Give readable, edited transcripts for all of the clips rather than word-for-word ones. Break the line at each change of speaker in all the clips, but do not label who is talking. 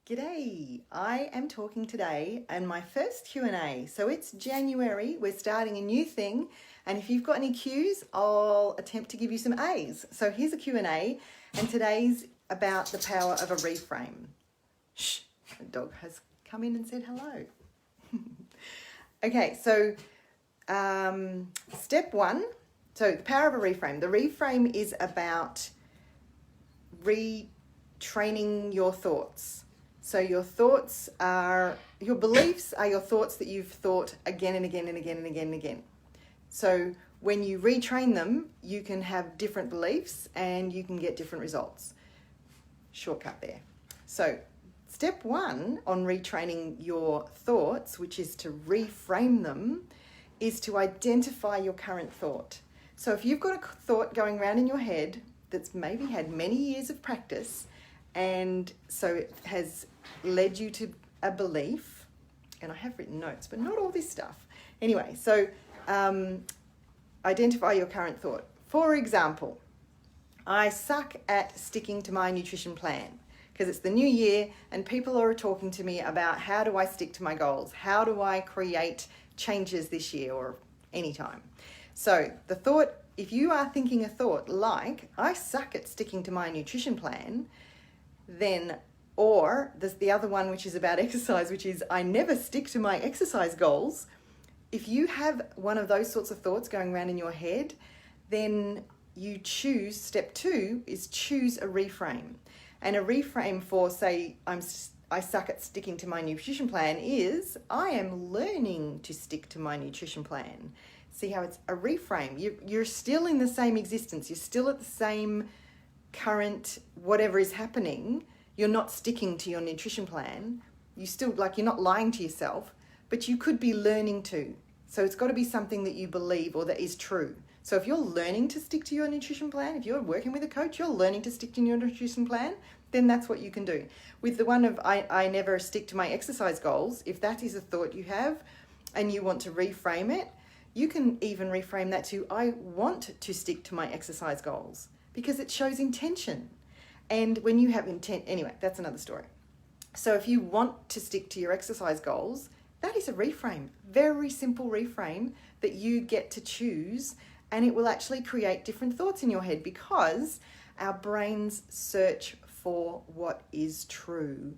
G'day, I am talking today and my first Q&A. So it's January, we're starting a new thing, and if you've got any Q's, I'll attempt to give you some A's. So here's a Q&A, and today's about the power of a reframe. Shh, the dog has come in and said hello. Okay, so step one, so the power of a reframe. The reframe is about retraining your thoughts. So your thoughts are, your beliefs are your thoughts that you've thought again and again and again and again and again. So when you retrain them, you can have different beliefs and you can get different results. Shortcut there. So step one on retraining your thoughts, which is to reframe them, is to identify your current thought. So if you've got a thought going around in your head that's maybe had many years of practice, and so it has led you to a belief, and I have written notes, but not all this stuff. Anyway, so identify your current thought. For example, I suck at sticking to my nutrition plan because it's the new year and people are talking to me about how do I stick to my goals? How do I create changes this year or anytime? So the thought, if you are thinking a thought like, I suck at sticking to my nutrition plan, then, or there's the other one which is about exercise, which is I never stick to my exercise goals. If you have one of those sorts of thoughts going around in your head, then you choose, step two is choose a reframe. And a reframe for, say, I suck at sticking to my nutrition plan is I am learning to stick to my nutrition plan. See how it's a reframe. You're still in the same existence. You're still at the same current whatever is happening. You're not sticking to your nutrition plan. You still, you're not lying to yourself, but you could be learning to. So it's got to be something that you believe or that is true. So if you're learning to stick to your nutrition plan, if you're working with a coach, you're learning to stick to your nutrition plan, then that's what you can do. With the one of I never stick to my exercise goals, if that is a thought you have and you want to reframe it, you can even reframe that to I want to stick to my exercise goals, because it shows intention. And when you have intent, anyway, that's another story. So if you want to stick to your exercise goals, that is a reframe, very simple reframe that you get to choose, and it will actually create different thoughts in your head because our brains search for what is true.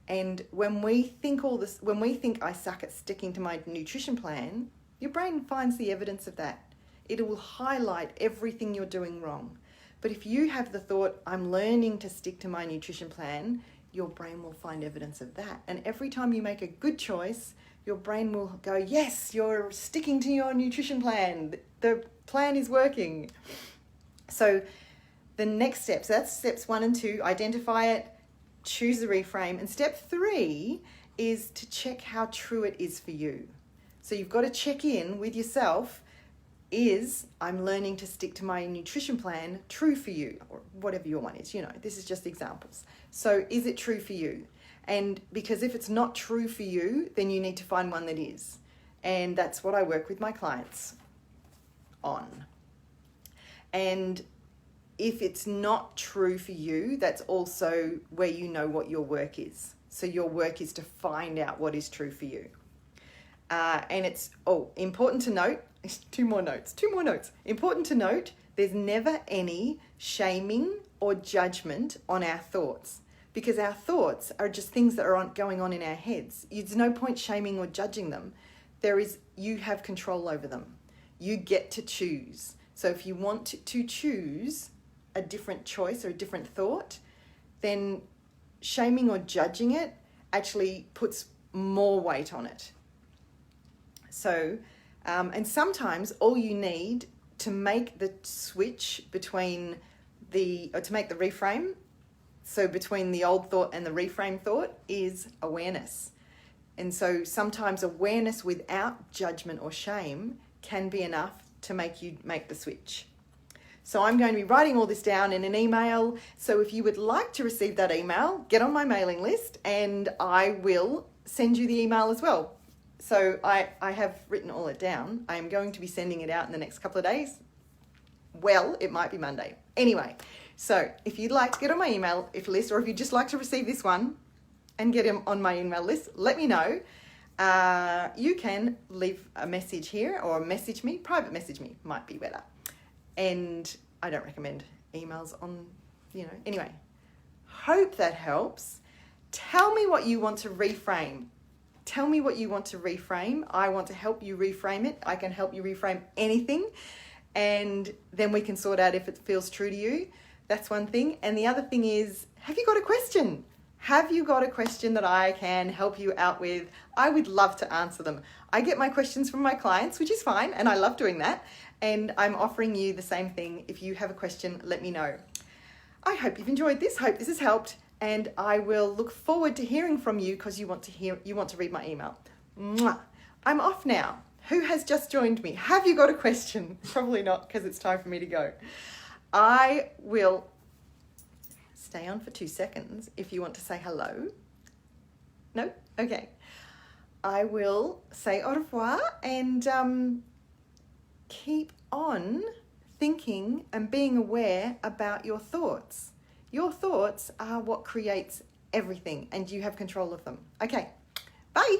And when we think when we think I suck at sticking to my nutrition plan, your brain finds the evidence of that. It will highlight everything you're doing wrong. But if you have the thought, I'm learning to stick to my nutrition plan, your brain will find evidence of that. And every time you make a good choice, your brain will go, yes, you're sticking to your nutrition plan. The plan is working. So the next steps, that's steps 1 and 2, identify it, choose the reframe. And step 3 is to check how true it is for you. So you've got to check in with yourself. Is I'm learning to stick to my nutrition plan true for you, or whatever your one is, this is just examples. So is it true for you? And because if it's not true for you, then you need to find one that is. And that's what I work with my clients on. And if it's not true for you, that's also where you know what your work is. So your work is to find out what is true for you. And it's important to note, two more notes. Important to note, there's never any shaming or judgment on our thoughts, because our thoughts are just things that are going on in our heads. There's no point shaming or judging them. You have control over them. You get to choose. So if you want to choose a different choice or a different thought, then shaming or judging it actually puts more weight on it. So, and sometimes all you need to make the switch to make the reframe, so between the old thought and the reframe thought, is awareness. And so sometimes awareness without judgment or shame can be enough to make you make the switch. So I'm going to be writing all this down in an email. So if you would like to receive that email, get on my mailing list and I will send you the email as well. So I have written all it down. I am going to be sending it out in the next couple of days. Well, it might be Monday. Anyway, so if you'd like to get on my email list, or if you'd just like to receive this one, and get on my email list, let me know. You can leave a message here or message me. Private message me might be better. And I don't recommend emails on, anyway. Hope that helps. Tell me what you want to reframe. Tell me what you want to reframe. I want to help you reframe it. I can help you reframe anything. And then we can sort out if it feels true to you. That's one thing. And the other thing is, have you got a question? Have you got a question that I can help you out with? I would love to answer them. I get my questions from my clients, which is fine, and I love doing that. And I'm offering you the same thing. If you have a question, let me know. I hope you've enjoyed this. Hope this has helped. And I will look forward to hearing from you because you want to read my email. Mwah. I'm off now. Who has just joined me? Have you got a question? Probably not, because it's time for me to go. I will stay on for 2 seconds if you want to say hello. No? Okay. I will say au revoir and keep on thinking and being aware about your thoughts. Your thoughts are what creates everything, and you have control of them. Okay. Bye.